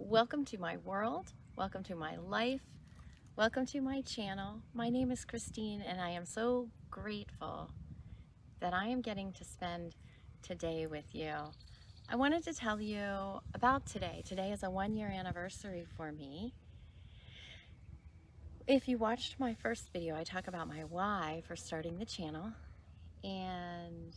Welcome to my world, welcome to my life, welcome to my channel. My name is Christine and I am so grateful that I am getting to spend today with you. I wanted to tell you about today. Today is a 1-year anniversary for me. If you watched my first video, I talk about my why for starting the channel and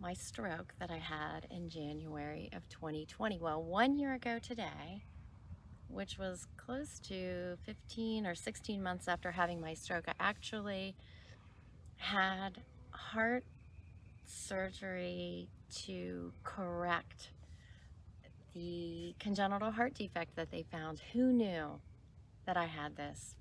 my stroke that I had in January of 2020. Well, 1 year ago today, which was close to 15 or 16 months after having my stroke, I actually had heart surgery to correct the congenital heart defect that they found. Who knew that I had this?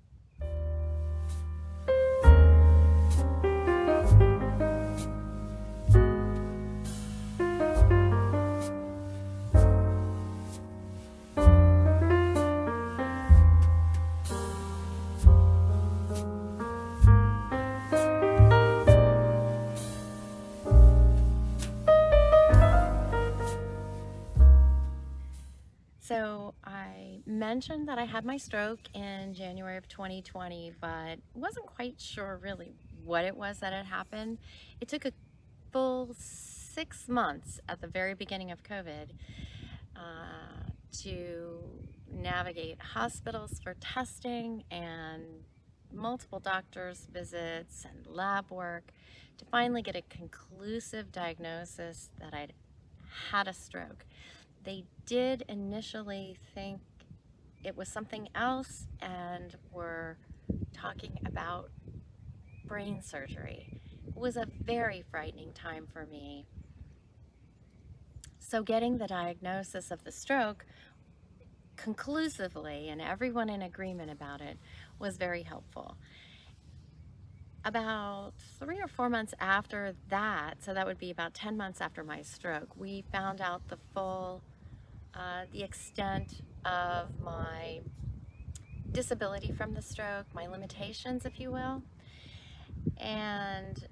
So I mentioned that I had my stroke in January of 2020, but wasn't quite sure really what it was that had happened. It took a full 6 months at the very beginning of COVID to navigate hospitals for testing and multiple doctors' visits and lab work to finally get a conclusive diagnosis that I'd had a stroke. They did initially think it was something else and were talking about brain surgery. It was a very frightening time for me. So getting the diagnosis of the stroke conclusively and everyone in agreement about it was very helpful. About 3 or 4 months after that, so that would be about 10 months after my stroke, we found out the extent of my disability from the stroke, my limitations, if you will. And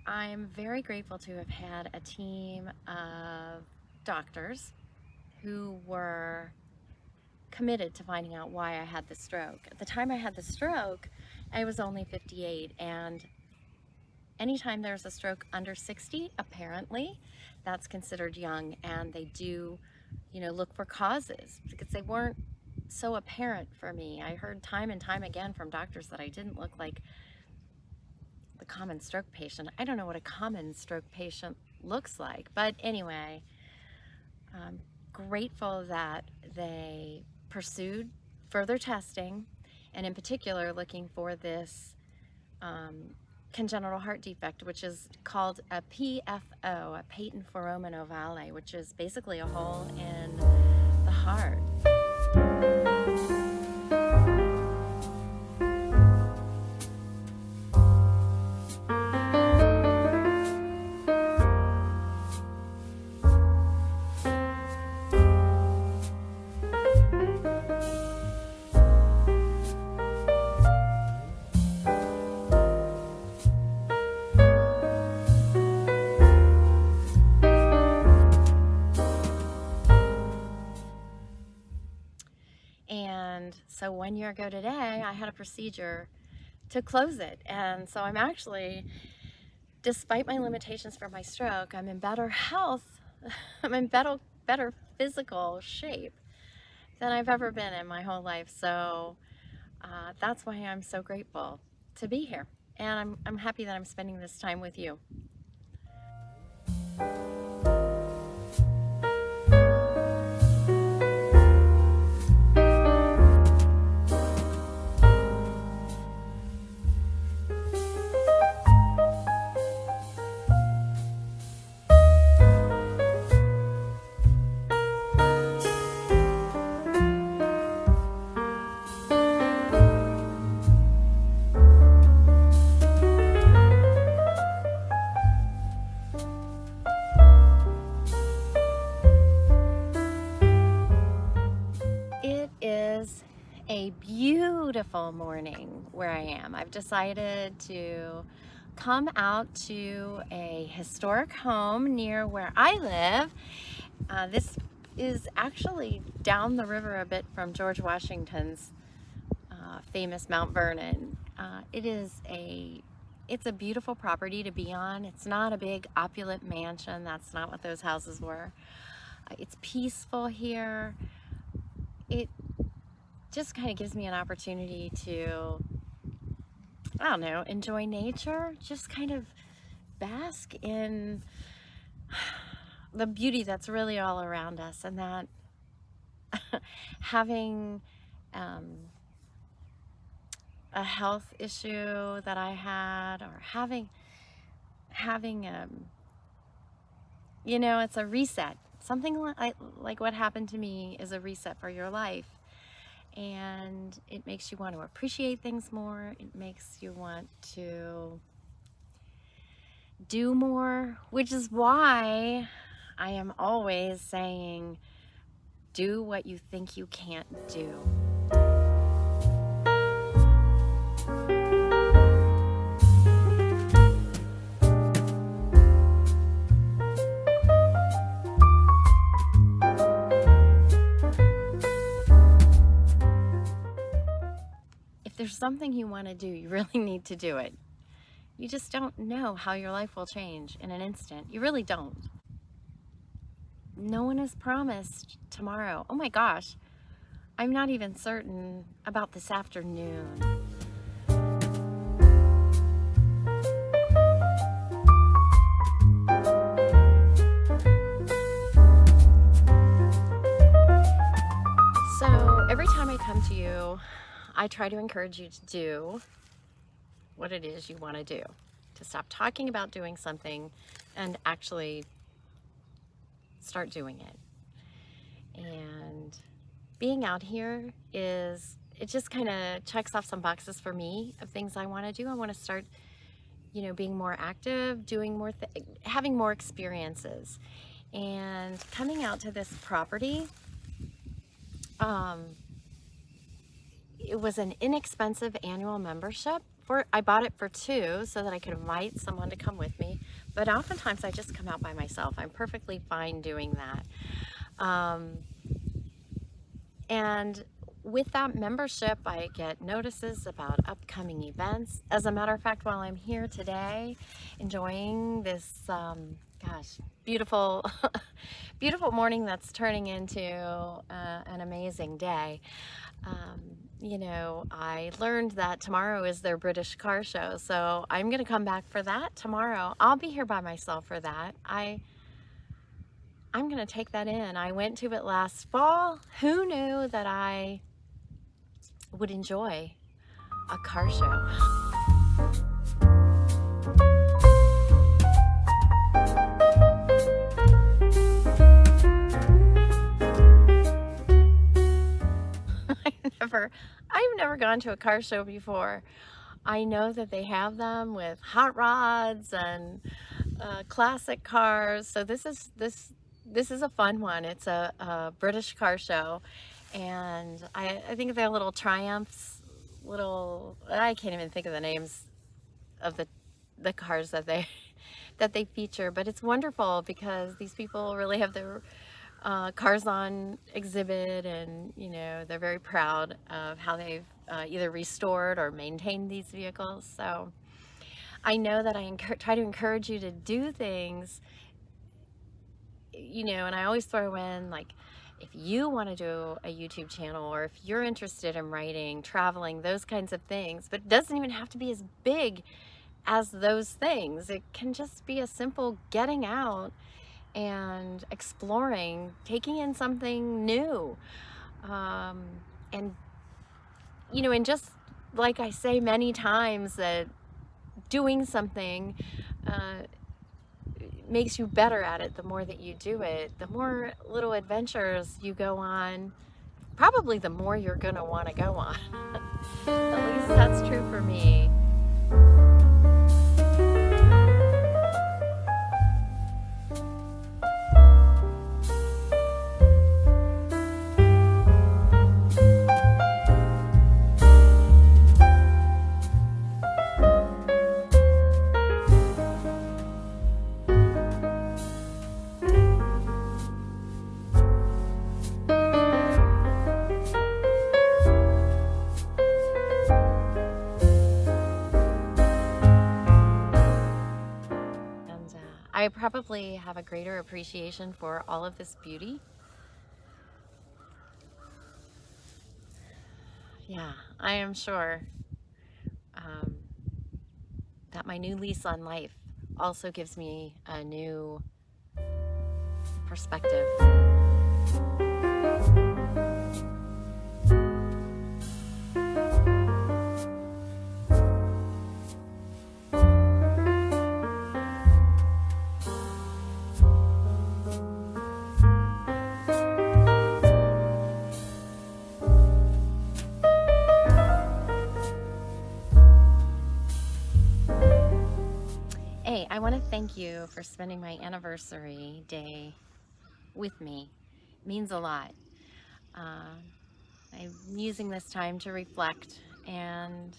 I'm very grateful to have had a team of doctors who were committed to finding out why I had the stroke. At the time I had the stroke, I was only 58, and anytime there's a stroke under 60, apparently, that's considered young, and they do, look for causes because they weren't so apparent for me. I heard time and time again from doctors that I didn't look like the common stroke patient. I don't know what a common stroke patient looks like, but anyway, I'm grateful that they pursued further testing, and in particular looking for this congenital heart defect, which is called a PFO, a patent foramen ovale, which is basically a hole in the heart. And so 1 year ago today, I had a procedure to close it. And so I'm actually, despite my limitations from my stroke, I'm in better health. I'm in better physical shape than I've ever been in my whole life. So that's why I'm so grateful to be here. And I'm happy that I'm spending this time with you. It is a beautiful morning where I am. I've decided to come out to a historic home near where I live. This is actually down the river a bit from George Washington's famous Mount Vernon. It's a beautiful property to be on. It's not a big opulent mansion. That's not what those houses were. It's peaceful here. It just kind of gives me an opportunity to, I don't know, enjoy nature, just kind of bask in the beauty that's really all around us, and that having a health issue that I had, or having it's a reset. Something like what happened to me is a reset for your life, and it makes you want to appreciate things more. It makes you want to do more, which is why I am always saying, do what you think you can't do. If there's something you want to do, you really need to do it. You just don't know how your life will change in an instant. You really don't. No one is promised tomorrow. Oh my gosh, I'm not even certain about this afternoon. So every time I come to you, I try to encourage you to do what it is you want to do, to stop talking about doing something and actually start doing it. And being out here it just kind of checks off some boxes for me of things I want to do. I want to start, being more active, doing more, having more experiences. And coming out to this property, it was an inexpensive annual membership. I bought it for 2 so that I could invite someone to come with me, but oftentimes I just come out by myself. I'm perfectly fine doing that. And with that membership, I get notices about upcoming events. As a matter of fact, while I'm here today, enjoying this, beautiful, beautiful morning that's turning into an amazing day, I learned that tomorrow is their British car show, so I'm going to come back for that tomorrow. I'll be here by myself for that. I'm going to take that in. I went to it last fall. Who knew that I would enjoy a car show? I've never gone to a car show before. I know that they have them with hot rods and classic cars. So this is a fun one. It's a British car show, and I think they're little Triumphs, I can't even think of the names of the cars that they feature, but it's wonderful because these people really have their cars on exhibit, and they're very proud of how they've either restored or maintained these vehicles. So I know that I try to encourage you to do things, and I always throw in, like, if you want to do a YouTube channel, or if you're interested in writing, traveling, those kinds of things, but it doesn't even have to be as big as those things. It can just be a simple getting out and exploring, taking in something new, and just like I say many times, that doing something makes you better at it. The more that you do it, the more little adventures you go on, probably the more you're gonna want to go on. At least that's true for me. I probably have a greater appreciation for all of this beauty. Yeah, I am sure um, that my new lease on life also gives me a new perspective. Hey, I want to thank you for spending my anniversary day with me. It means a lot. Uh, I'm using this time to reflect and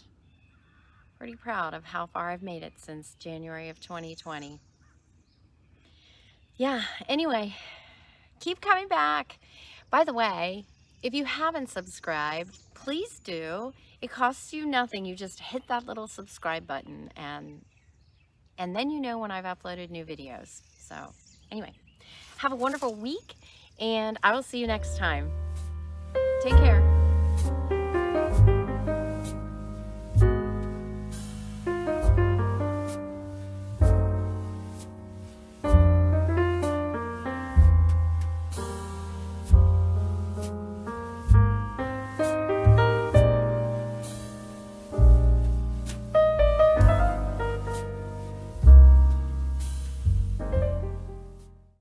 pretty proud of how far I've made it since January of 2020. Yeah, anyway, keep coming back. By the way, if you haven't subscribed, please do. It costs you nothing. You just hit that little subscribe button and then you know when I've uploaded new videos. So anyway, have a wonderful week and I will see you next time. Take care.